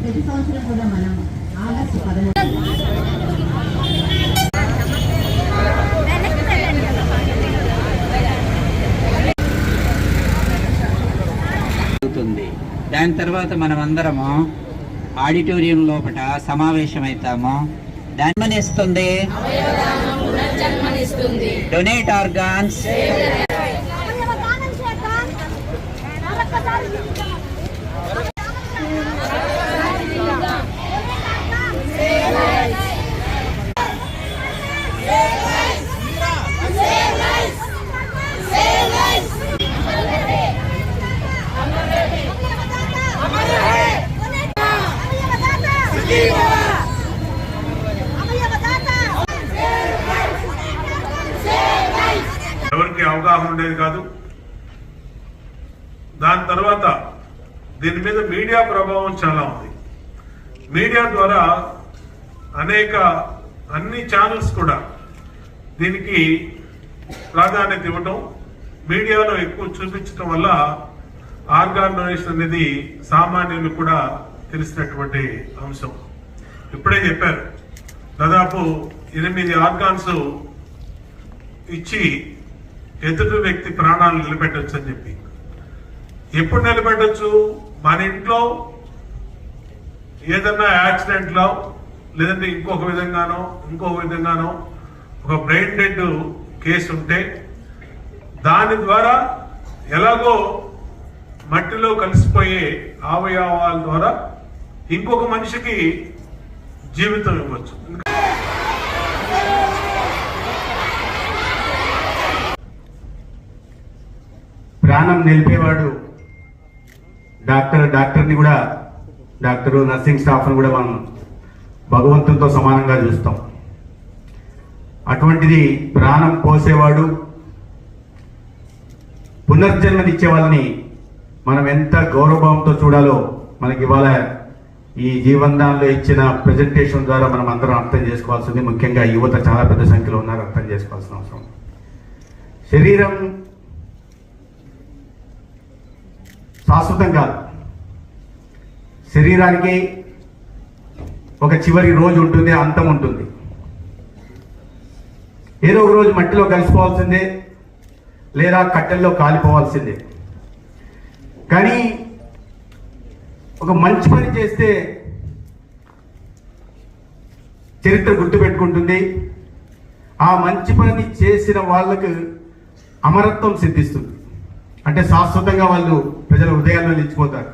ప్రతి సంవత్సరం కూడా మనం ఆగస్టు 13 దాని తర్వాత మనం అందరము ఆడిటోరియం లోపల సమావేశమవుతాము. దాన్ని ఇస్తుంది డొనేట్ ఆర్గాన్స్. ఎవరికి అవగాహన ఉండేది కాదు. దాని తర్వాత దీని మీద మీడియా ప్రభావం చాలా ఉంది. మీడియా ద్వారా అన్ని ఛానల్స్ కూడా దీనికి ప్రాధాన్యత ఇవ్వటం, మీడియాలో ఎక్కువ చూపించడం వల్ల ఆర్గాన్ డొనేషన్ అనేది సామాన్యులు కూడా తెలిసినటువంటి అంశం. ఇప్పుడే చెప్పారు, దాదాపు 8 ఆర్గాన్స్ ఇచ్చి ఎదుటి వ్యక్తి ప్రాణాలు నిలబెట్టచ్చు అని చెప్పి. ఎప్పుడు నిలబెట్టచ్చు? మన ఇంట్లో ఏదన్నా యాక్సిడెంట్లో లేదంటే ఇంకొక విధంగానో ఒక బ్రెయిన్ డెడ్ కేసు ఉంటే దాని ద్వారా ఎలాగో మట్టిలో కలిసిపోయే అవయవాల ద్వారా ఇంకొక మనిషికి జీవితం ఇవ్వచ్చు. ప్రాణం నిలిపేవాడు డాక్టర్ని కూడా, డాక్టరు నర్సింగ్ స్టాఫ్ని కూడా మనం భగవంతునితో సమానంగా చూస్తాం. అటువంటిది ప్రాణం పోసేవాడు, పునర్జన్మనిచ్చే వాళ్ళని మనం ఎంత గౌరవంతో చూడాలో మనకి ఇవాళ ఈ జీవనదానంలో ఇచ్చిన ప్రెజెంటేషన్ ద్వారా మనం అందరం అర్థం చేసుకోవాల్సింది. ముఖ్యంగా యువత చాలా పెద్ద సంఖ్యలో ఉన్నారు, అర్థం చేసుకోవాల్సిన అవసరం. శరీరం శాశ్వతం కాదు. శరీరానికి ఒక చివరి రోజు ఉంటుంది, అంతం ఉంటుంది. ఏదో ఒక రోజు మట్టిలో కలిసిపోవాల్సిందే, లేదా కట్టెల్లో కాలిపోవాల్సిందే. కానీ ఒక మంచి పని చేస్తే చరిత్ర గుర్తుపెట్టుకుంటుంది. ఆ మంచి పని చేసిన వాళ్ళకు అమరత్వం సిద్ధిస్తుంది. అంటే శాశ్వతంగా వాళ్ళు ప్రజల హృదయాల్లో నిలిచిపోతారు.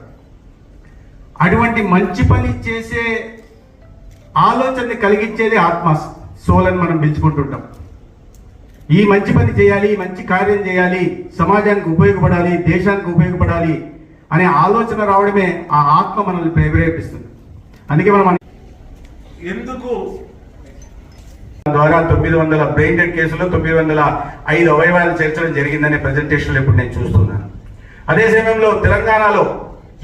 అటువంటి మంచి పని చేసే ఆలోచనని కలిగించేది ఆత్మ, సోల్ అని మనం పిలుచుకుంటుంటాం. ఈ మంచి పని చేయాలి, మంచి కార్యం చేయాలి, సమాజానికి ఉపయోగపడాలి, దేశానికి ఉపయోగపడాలి అనే ఆలోచన రావడమే ఆ ఆత్మ మనల్ని ప్రేరేపిస్తుంది. అందుకే మనం ఎందుకు ద్వారా 900 బ్రెయిన్ డెడ్ కేసులు 905 అవయవాలు చేర్చడం జరిగిందనే ప్రెజెంటేషన్లు ఇప్పుడు నేను చూస్తున్నాను. అదే సమయంలో తెలంగాణలో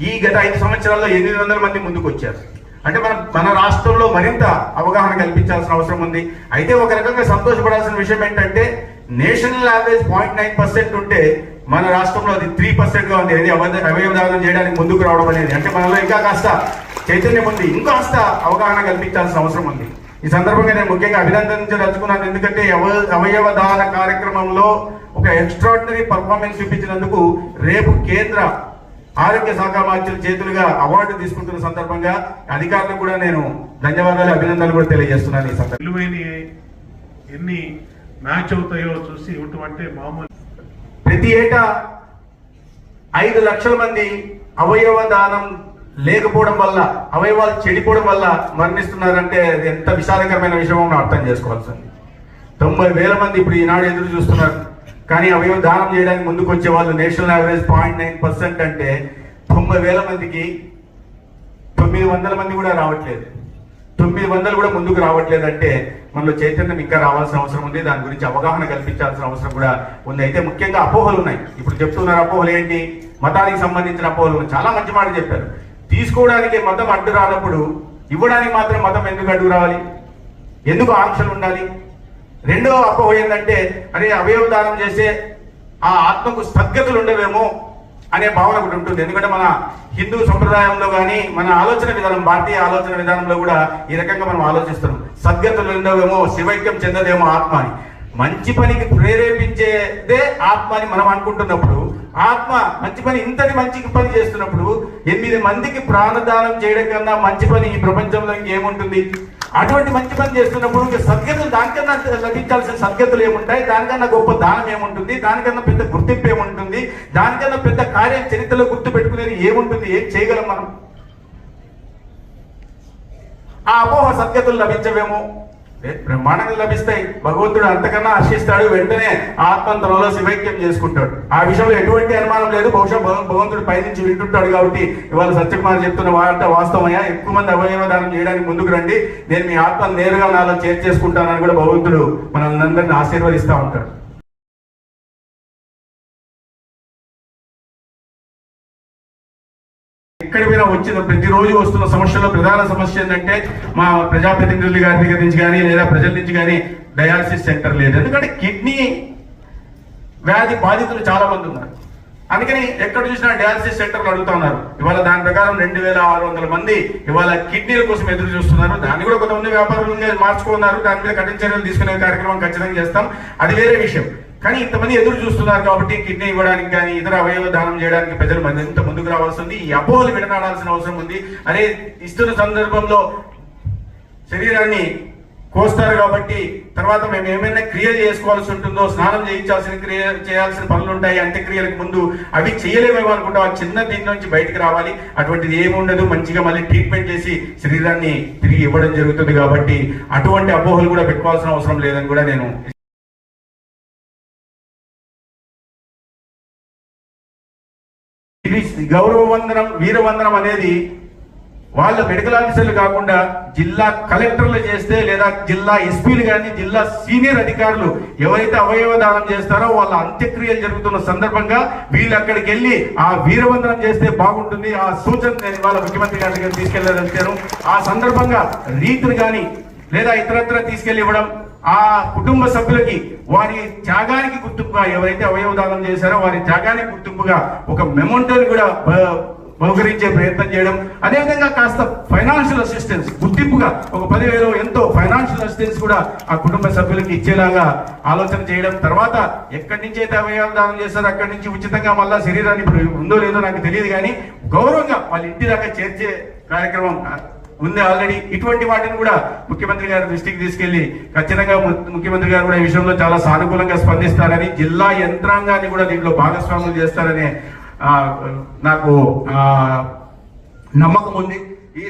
ఈ గత 5 సంవత్సరాల్లో 800 మంది ముందుకు వచ్చారు. అంటే మన రాష్ట్రంలో మరింత అవగాహన కల్పించాల్సిన అవసరం ఉంది. అయితే ఒక రకంగా సంతోషపడాల్సిన విషయం ఏంటంటే నేషనల్ యావరేజ్ 0.9% ఉంటే మన రాష్ట్రంలో అది 3%గా ఉంది. అది అవయవదానం చేయడానికి ముందుకు రావడం అనేది, అంటే మనలో ఇంకా కాస్త చైతన్యం ఉంది, ఇంకాస్త అవగాహన కల్పించాల్సిన అవసరం ఉంది. ఈ సందర్భంగా నేను ముఖ్యంగా అభినందించదలుచుకున్నాను. ఎందుకంటే అవయవ దాన కార్యక్రమంలో ఒక ఎక్స్ట్రాడినరీ పర్ఫార్మెన్స్ చూపించినందుకు రేపు కేంద్ర ఆరోగ్య శాఖ మంత్రుల చేతులుగా అవార్డు తీసుకుంటున్న సందర్భంగా అధికారులకు కూడా నేను ధన్యవాదాలు, అభినందనలు కూడా తెలియజేస్తున్నాను. ఈ సందర్భంగా ఎన్ని మ్యాచ్ అవుతాయో చూసి ఇవ్వటం అంటే మామూలు. ప్రతి ఏటా 5 లక్షల మంది అవయవ దానం లేకపోవడం వల్ల, అవయవాలు చెడిపోవడం వల్ల మరణిస్తున్నారంటే అది ఎంత విషాదకరమైన విషయమో మనం అర్థం చేసుకోవాల్సింది. 90,000 మంది ఇప్పుడు ఈనాడు ఎదురు చూస్తున్నారు. కానీ అవయవ దానం చేయడానికి ముందుకు వచ్చే వాళ్ళు నేషనల్ యావరేజ్ 0.9% అంటే 90,000 మందికి 900 మంది కూడా రావట్లేదు. 900 కూడా ముందుకు రావట్లేదు అంటే మనలో చైతన్యం ఇంకా రావాల్సిన అవసరం ఉంది. దాని గురించి అవగాహన కల్పించాల్సిన అవసరం కూడా ఉంది. అయితే ముఖ్యంగా అపోహలు ఉన్నాయి. ఇప్పుడు చెప్తున్నారు అపోహలు ఏంటి? మతానికి సంబంధించిన అపోహలు. చాలా మంచి మాట చెప్పారు. తీసుకోవడానికి మతం అడ్డు రానప్పుడు ఇవ్వడానికి మాత్రం మతం ఎందుకు అడ్డు రావాలి? ఎందుకు ఆంక్షలు ఉండాలి? రెండో అపోహ ఏంటంటే, అరే అవయవ దానం చేసే ఆ ఆత్మకు సద్గతులు ఉండవేమో, అనే భావన ఒకటి ఉంటుంది. ఎందుకంటే మన హిందూ సంప్రదాయంలో కానీ మన ఆలోచన విధానం, భారతీయ ఆలోచన విధానంలో కూడా ఈ రకంగా మనం ఆలోచిస్తున్నాం. సద్గతులు ఉండవేమో, శివైక్యం చెందదేమో ఆత్మ అని. మంచి పనికి ప్రేరేపించేదే ఆత్మ అని మనం అనుకుంటున్నప్పుడు, ఆత్మ మంచి పని, ఇంతటి మంచి పని చేస్తున్నప్పుడు 8 మందికి ప్రాణదానం చేయడం కన్నా మంచి పని ఈ ప్రపంచంలో ఇంకేముంటుంది? అటువంటి మంచి పని చేస్తున్నప్పుడు సద్గతులు, దానికన్నా లభించాల్సిన సద్గతులు ఏముంటాయి? దానికన్నా గొప్ప దానం ఏముంటుంది? దానికన్నా పెద్ద గుర్తింపు ఏముంటుంది? దానికన్నా పెద్ద కార్యం చరిత్రలో గుర్తు పెట్టుకునేది ఏముంటుంది? ఏం చేయగలం మనం? ఆ అపోహ సద్గతులు లభించవేమో, బ్రహ్మాండంగా లభిస్తాయి. భగవంతుడు అంతకన్నా హర్షిస్తాడు, వెంటనే ఆత్మంతరంలో శివైక్యం చేసుకుంటాడు. ఆ విషయంలో ఎటువంటి అనుమానం లేదు. బహుశా భగవంతుడు పైనుంచి వింటుంటాడు కాబట్టి ఇవాళ సత్యకుమార్ చెప్తున్న వార్త వాస్తవమయ్యా, ఎక్కువ మంది అవయవ దానం చేయడానికి ముందుకు రండి, నేను మీ ఆత్మను నేరుగా నాలో చేర్చేసుకుంటానని కూడా భగవంతుడు మనందరినీ ఆశీర్వదిస్తూ ఉంటాడు. ఎక్కడి మీద వచ్చిన ప్రతిరోజు వస్తున్న సమస్యలో ప్రధాన సమస్య ఏంటంటే మా ప్రజాప్రతినిధుల గారి దగ్గర నుంచి కానీ లేదా ప్రజల నుంచి కానీ డయాలసిస్ సెంటర్ లేదు. ఎందుకంటే కిడ్నీ వ్యాధి బాధితులు చాలా మంది ఉన్నారు. అందుకని ఎక్కడ చూసినా డయాలసిస్ సెంటర్లు అడుగుతా ఉన్నారు. ఇవాళ దాని ప్రకారం 2600 మంది ఇవాళ కిడ్నీల కోసం ఎదురు చూస్తున్నారు. దాన్ని కూడా కొంతమంది వ్యాపారులుగా మార్చుకున్నారు. దాని మీద కఠిన చర్యలు తీసుకునే కార్యక్రమం ఖచ్చితంగా చేస్తాం, అది వేరే విషయం. కానీ ఇంతమంది ఎదురు చూస్తున్నారు కాబట్టి కిడ్నీ ఇవ్వడానికి కానీ ఇతర అవయవ దానం చేయడానికి ప్రజలు ఎంత ముందుకు రావాల్సి ఉంది. ఈ అపోహలు విడనాడాల్సిన అవసరం ఉంది. అరే ఇస్తున్న సందర్భంలో శరీరాన్ని కోస్తారు కాబట్టి తర్వాత మేము ఏమైనా క్రియలు చేసుకోవాల్సి ఉంటుందో, స్నానం చేయాల్సిన పనులు ఉంటాయి అంత్యక్రియలకు ముందు, అవి చేయలేమేమో అనుకుంటాం. ఆ చిన్న దీని నుంచి బయటకు రావాలి. అటువంటిది ఏమి ఉండదు. మంచిగా మళ్ళీ ట్రీట్మెంట్ చేసి శరీరాన్ని తిరిగి ఇవ్వడం జరుగుతుంది. కాబట్టి అటువంటి అపోహలు కూడా పెట్టుకోవాల్సిన అవసరం లేదని కూడా నేను గౌరవ వందనం, వీరవందనం అనేది వాళ్ళ మెడికల్ ఆఫీసర్లు కాకుండా జిల్లా కలెక్టర్లు చేస్తే లేదా జిల్లా ఎస్పీలు కానీ జిల్లా సీనియర్ అధికారులు ఎవరైతే అవయవ దానం చేస్తారో వాళ్ళ అంత్యక్రియలు జరుగుతున్న సందర్భంగా వీళ్ళు అక్కడికి వెళ్ళి ఆ వీరవందనం చేస్తే బాగుంటుంది. ఆ సూచన నేను వాళ్ళ ముఖ్యమంత్రి గారి దగ్గర తీసుకెళ్లాను. ఆ సందర్భంగా రీతులు కానీ లేదా ఇతరత్ర తీసుకెళ్లి ఇవ్వడం, ఆ కుటుంబ సభ్యులకి వారి త్యాగానికి గుర్తింపుగా, ఎవరైతే అవయవ దానం చేశారో వారి త్యాగానికి గుర్తింపుగా ఒక మెమోంటోని కూడా బహుకరించే ప్రయత్నం చేయడం. అదేవిధంగా కాస్త ఫైనాన్షియల్ అసిస్టెన్స్ గుర్తింపుగా ఒక 10,000 ఎంతో ఫైనాన్షియల్ అసిస్టెన్స్ కూడా ఆ కుటుంబ సభ్యులకి ఇచ్చేలాగా ఆలోచన చేయడం. తర్వాత ఎక్కడి నుంచి అయితే అవయవ దానం చేస్తారో అక్కడి నుంచి ఉచితంగా మళ్ళా శరీరాన్ని, ఇప్పుడు ఉందో లేదో నాకు తెలియదు కానీ గౌరవంగా వాళ్ళ ఇంటి దాకా చేర్చే కార్యక్రమం ఉంది ఆల్రెడీ. ఇటువంటి వాటిని కూడా ముఖ్యమంత్రి గారి దృష్టికి తీసుకెళ్లి ఖచ్చితంగా ముఖ్యమంత్రి గారు కూడా ఈ విషయంలో చాలా సానుకూలంగా స్పందిస్తారని, జిల్లా యంత్రాంగాన్ని కూడా దీంట్లో భాగస్వాములు చేస్తారనే నాకు నమ్మకం ఉంది. ఈ